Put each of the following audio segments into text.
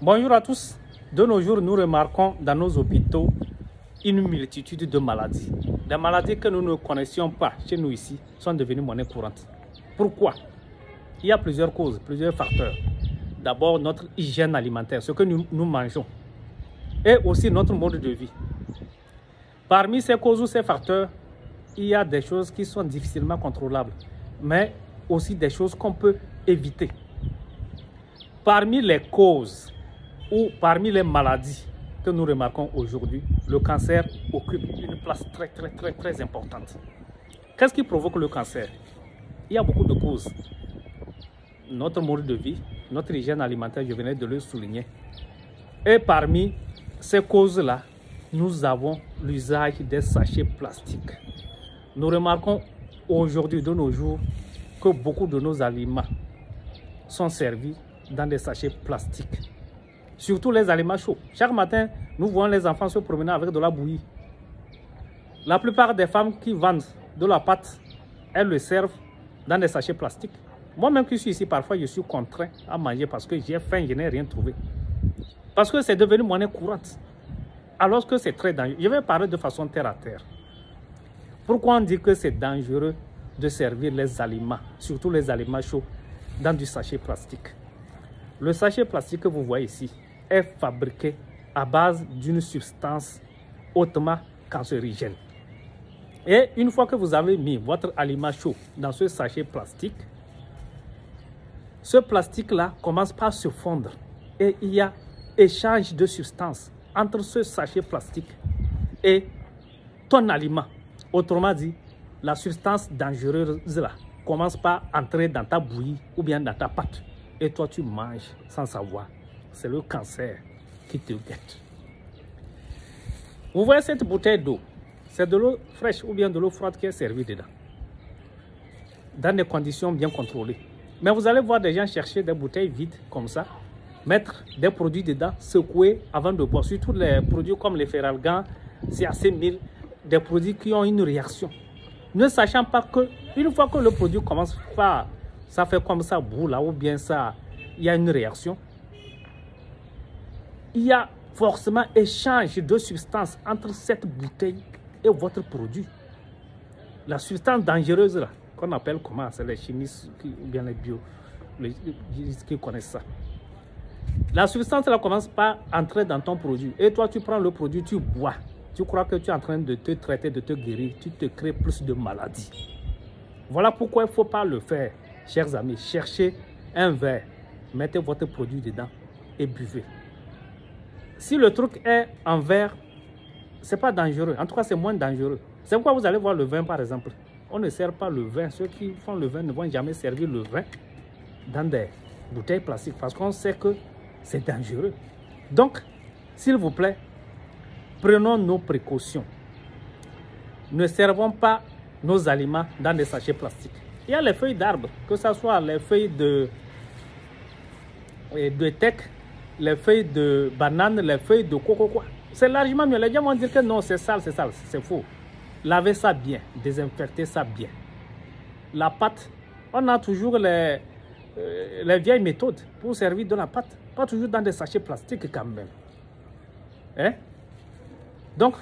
Bonjour à tous. De nos jours, nous remarquons dans nos hôpitaux une multitude de maladies. Des maladies que nous ne connaissions pas chez nous ici sont devenues monnaie courante. Pourquoi? Il y a plusieurs causes, plusieurs facteurs. D'abord, notre hygiène alimentaire, ce que nous mangeons, et aussi notre mode de vie. Parmi ces causes ou ces facteurs, il y a des choses qui sont difficilement contrôlables, mais aussi des choses qu'on peut éviter. Parmi les causes ou parmi les maladies que nous remarquons aujourd'hui, le cancer occupe une place très importante. Qu'est-ce qui provoque le cancer? Il y a beaucoup de causes. Notre mode de vie, notre hygiène alimentaire, je venais de le souligner. Et parmi ces causes-là, nous avons l'usage des sachets plastiques. Nous remarquons aujourd'hui, de nos jours, que beaucoup de nos aliments sont servis dans des sachets plastiques. Surtout les aliments chauds. Chaque matin, nous voyons les enfants se promener avec de la bouillie. La plupart des femmes qui vendent de la pâte, elles le servent dans des sachets plastiques. Moi-même qui suis ici, parfois, je suis contraint à manger parce que j'ai faim, je n'ai rien trouvé. Parce que c'est devenu monnaie courante. Alors que c'est très dangereux. Je vais parler de façon terre à terre. Pourquoi on dit que c'est dangereux de servir les aliments, surtout les aliments chauds, dans du sachet plastique? Le sachet plastique que vous voyez ici est fabriqué à base d'une substance hautement cancérigène. Et une fois que vous avez mis votre aliment chaud dans ce sachet plastique, ce plastique-là commence par se fondre et il y a échange de substances entre ce sachet plastique et ton aliment. Autrement dit, la substance dangereuse-là commence par entrer dans ta bouillie ou bien dans ta pâte. Et toi, tu manges sans savoir. C'est le cancer qui te guette. Vous voyez cette bouteille d'eau? C'est de l'eau fraîche ou bien de l'eau froide qui est servie dedans. Dans des conditions bien contrôlées. Mais vous allez voir des gens chercher des bouteilles vides comme ça, mettre des produits dedans, secouer avant de boire. Surtout les produits comme les Feralgan, CAC1000, des produits qui ont une réaction. Ne sachant pas que, une fois que le produit commence par, ça fait comme ça, bout là, ou bien ça, il y a une réaction. Il y a forcément échange de substances entre cette bouteille et votre produit. La substance dangereuse là, qu'on appelle comment? C'est les chimistes ou bien les biologistes qui connaissent ça. La substance là commence par entrer dans ton produit. Et toi, tu prends le produit, tu bois. Tu crois que tu es en train de te traiter, de te guérir. Tu te crées plus de maladies. Voilà pourquoi il ne faut pas le faire, chers amis. Cherchez un verre, mettez votre produit dedans et buvez. Si le truc est en verre, ce n'est pas dangereux. En tout cas, c'est moins dangereux. C'est pourquoi vous allez voir le vin, par exemple. On ne sert pas le vin. Ceux qui font le vin ne vont jamais servir le vin dans des bouteilles plastiques parce qu'on sait que c'est dangereux. Donc, s'il vous plaît, prenons nos précautions. Ne servons pas nos aliments dans des sachets plastiques. Il y a les feuilles d'arbres, que ce soit les feuilles de teck, les feuilles de banane, les feuilles de coco. C'est largement mieux. Les gens vont dire que non, c'est sale, c'est faux. Lavez ça bien, désinfectez ça bien. La pâte, on a toujours les vieilles méthodes pour servir de la pâte. Pas toujours dans des sachets plastiques quand même. Hein? Donc,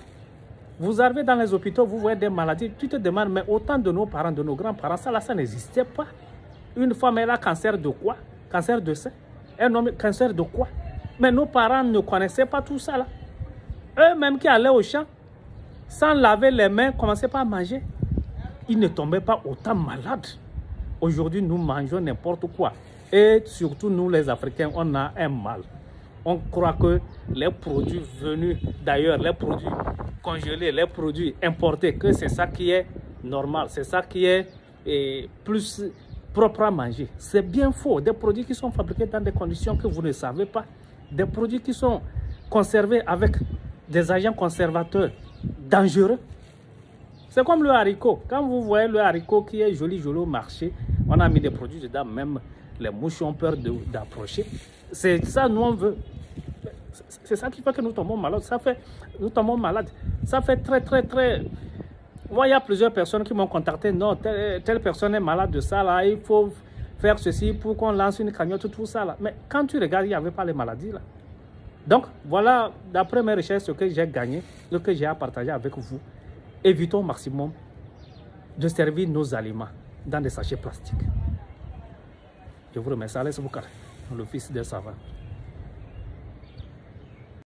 vous arrivez dans les hôpitaux, vous voyez des maladies, tu te demandes, mais autant de nos parents, de nos grands-parents, ça n'existait pas. Une femme, elle a cancer de quoi? Cancer de sein. Un homme, cancer de quoi? Mais nos parents ne connaissaient pas tout ça là. Eux-mêmes qui allaient au champ, sans laver les mains, commençaient pas à manger. Ils ne tombaient pas autant malades. Aujourd'hui, nous mangeons n'importe quoi. Et surtout, nous les Africains, on a un mal. On croit que les produits venus d'ailleurs, les produits congelés, les produits importés, que c'est ça qui est normal, c'est ça qui est plus propre à manger. C'est bien faux. Des produits qui sont fabriqués dans des conditions que vous ne savez pas. Des produits qui sont conservés avec des agents conservateurs dangereux. C'est comme le haricot. Quand vous voyez le haricot qui est joli au marché, on a mis des produits dedans, même les mouches ont peur d'approcher. C'est ça nous on veut. C'est ça qui fait que nous tombons malades. Nous tombons malades. Ça fait très... Moi, il y a plusieurs personnes qui m'ont contacté. Non, telle personne est malade de ça, là. Il faut faire ceci pour qu'on lance une cagnotte, tout ça, là. Mais quand tu regardes, il n'y avait pas les maladies, là. Donc, voilà, d'après mes recherches, ce que j'ai gagné, ce que j'ai à partager avec vous. Évitons au maximum de servir nos aliments dans des sachets plastiques. Je vous remercie. Alès Boukar, le fils de savant.